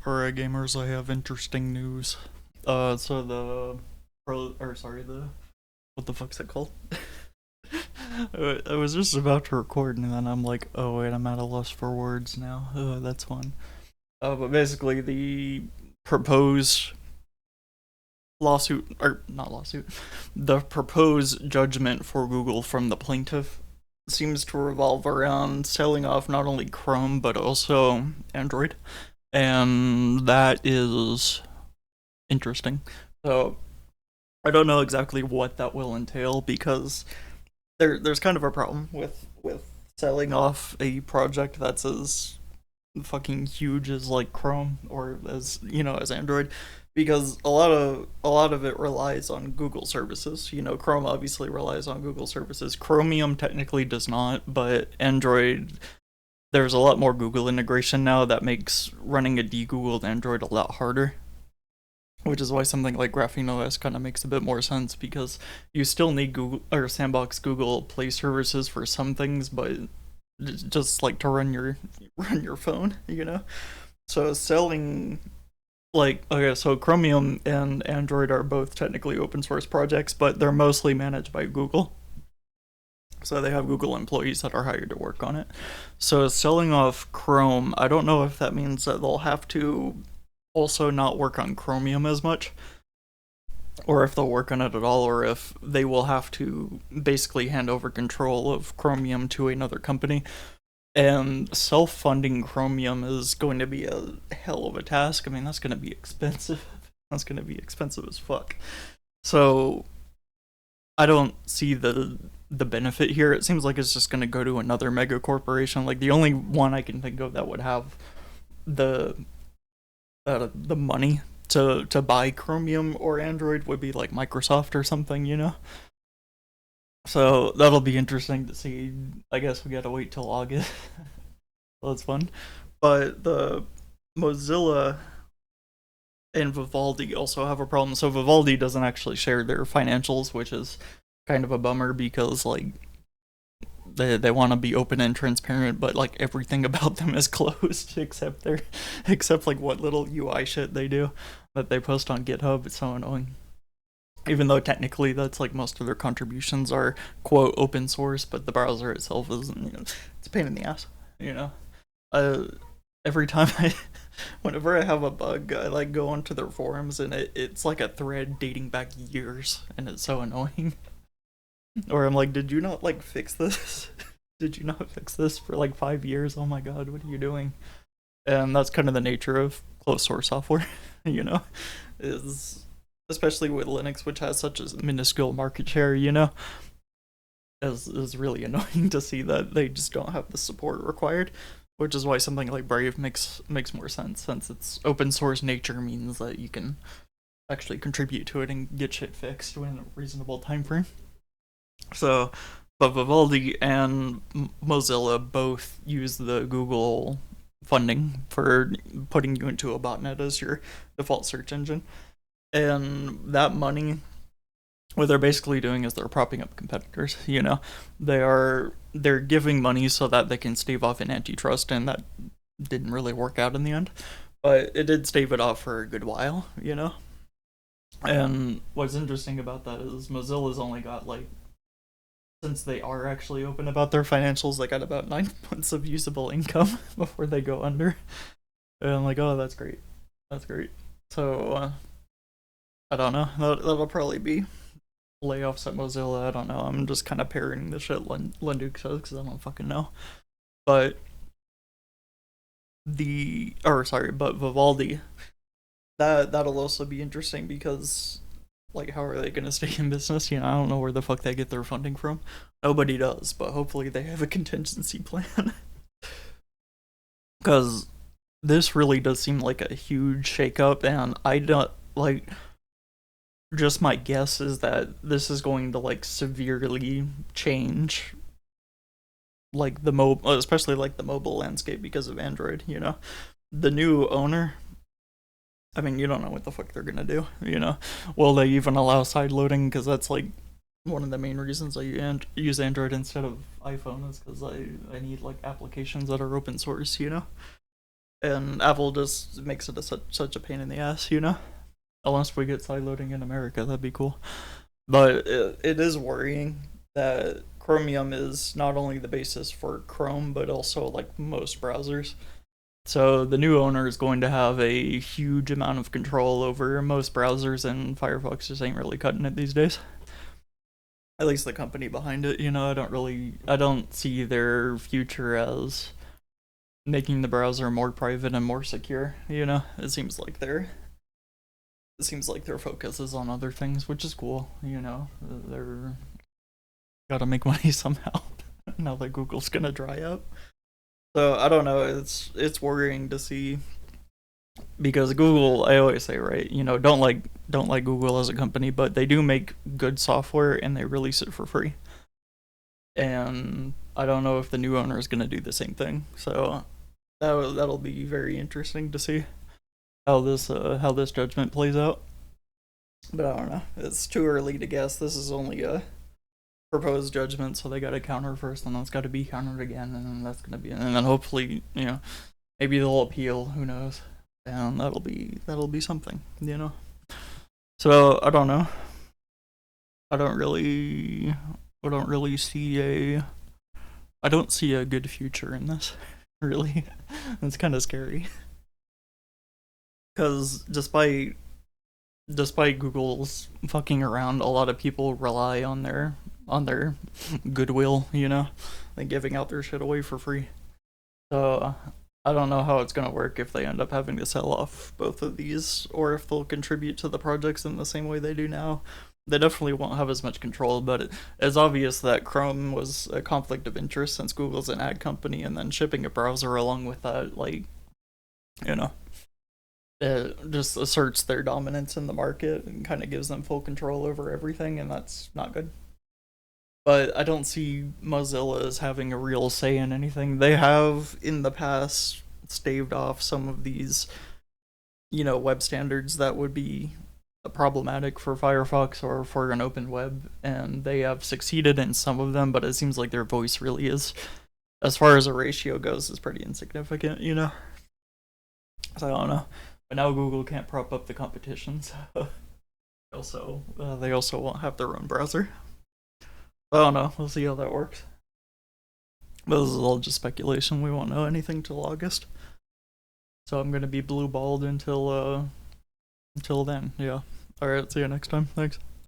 Alright, gamers, I have interesting news. So the what the fuck's it called? I was just about to record and then I'm like, oh wait, I'm at a loss for words now. That's fun. But basically the proposed lawsuit, or not lawsuit, the proposed judgment for Google from the plaintiff seems to revolve around selling off not only Chrome but also Android. And that is interesting. So I don't know exactly what that will entail because there's kind of a problem with selling off a project that's as fucking huge as like Chrome or as as Android, because a lot of it relies on Google services. Chrome obviously relies on Google services. Chromium technically does not, but Android, there's a lot more Google integration now that makes running a de-Googled Android a lot harder, which is why something like Graphene OS kind of makes a bit more sense, because you still need Google or Sandbox Google Play services for some things, but just like to run your phone. So selling, like, okay, so Chromium and Android are both technically open source projects, but they're mostly managed by Google. So they have Google employees that are hired to work on it. So selling off Chrome, I don't know if that means that they'll have to also not work on Chromium as much, or if they'll work on it at all, or if they will have to basically hand over control of Chromium to another company. And self-funding Chromium is going to be a hell of a task. I mean, that's going to be expensive. That's going to be expensive as fuck. So I don't see the benefit here. It seems like it's just going to go to another mega corporation. Like, the only one I can think of that would have the the money to buy Chromium or Android would be like Microsoft or something. So that'll be interesting to see. I guess we gotta wait till August. That's fun. But the Mozilla and Vivaldi also have a problem. So Vivaldi doesn't actually share their financials, which is kind of a bummer, because like they want to be open and transparent, but like everything about them is closed except like what little UI shit they do that they post on GitHub. It's so annoying. Even though technically that's like most of their contributions are quote open source, but the browser itself isn't. It's a pain in the ass. You know, uh, every time whenever I have a bug, I like go onto their forums and it's like a thread dating back years, and it's so annoying. Or I'm like, did you not like fix this? Did you not fix this for like 5 years? Oh my god, what are you doing? And that's kind of the nature of closed source software, you know, is especially with Linux, which has such a minuscule market share, is really annoying to see that they just don't have the support required. Which is why something like Brave makes more sense, since its open source nature means that you can actually contribute to it and get shit fixed within a reasonable time frame. So, but Vivaldi and Mozilla both use the Google funding for putting you into a botnet as your default search engine. And that money, what they're basically doing is they're propping up competitors. They're giving money so that they can stave off an antitrust, and that didn't really work out in the end. But it did stave it off for a good while. And what's interesting about that is Mozilla's only got like, since they are actually open about their financials, they got about 9 months of usable income before they go under. And I'm like, oh, that's great. That's great. So, I don't know. That'll probably be layoffs at Mozilla. I don't know. I'm just kind of parroting the shit Lenduke says because I don't fucking know. But but Vivaldi, that'll also be interesting because, like, how are they gonna stay in business? I don't know where the fuck they get their funding from. Nobody does, but hopefully they have a contingency plan. Because this really does seem like a huge shakeup, and I don't like. Just my guess is that this is going to like severely change like the mobile, especially like the mobile landscape because of Android. The new owner, I mean, you don't know what the fuck they're gonna do. Will they even allow side loading? Because that's like one of the main reasons I use Android instead of iPhone, is because I need like applications that are open source. and Apple just makes it such a pain in the ass, you know. Unless we get sideloading in America, that'd be cool. But it is worrying that Chromium is not only the basis for Chrome, but also like most browsers. So the new owner is going to have a huge amount of control over most browsers, and Firefox just ain't really cutting it these days. At least the company behind it, you know, I don't see their future as making the browser more private and more secure, you know. It seems like their focus is on other things, which is cool, you know. They're gotta make money somehow now that Google's gonna dry up. So I don't know, it's worrying to see, because Google, I always say, right, you know, don't like Google as a company, but they do make good software and they release it for free. And I don't know if the new owner is gonna do the same thing. So that'll be very interesting to see how this judgment plays out. But I don't know. It's too early to guess. This is only a proposed judgment, so they got to counter first, and that's got to be countered again, and then that's gonna be, and then hopefully, you know, maybe they'll appeal. Who knows? And that'll be something, you know. So I don't know. I don't really see a. I don't see a good future in this. Really, it's kind of scary. Because despite Google's fucking around, a lot of people rely on their goodwill, you know, like giving out their shit away for free. So I don't know how it's gonna work if they end up having to sell off both of these, or if they'll contribute to the projects in the same way they do now. They definitely won't have as much control, but it's obvious that Chrome was a conflict of interest since Google's an ad company, and then shipping a browser along with that, like, you know, it just asserts their dominance in the market and kind of gives them full control over everything, and that's not good. But I don't see Mozilla as having a real say in anything. They have in the past staved off some of these, you know, web standards that would be problematic for Firefox or for an open web, and they have succeeded in some of them, but it seems like their voice really is, as far as a ratio goes, is pretty insignificant, you know? So I don't know. But now Google can't prop up the competition, so they also won't have their own browser. I don't know. We'll see how that works. But this is all just speculation. We won't know anything till August. So I'm gonna be blue balled until then. Yeah. All right. See you next time. Thanks.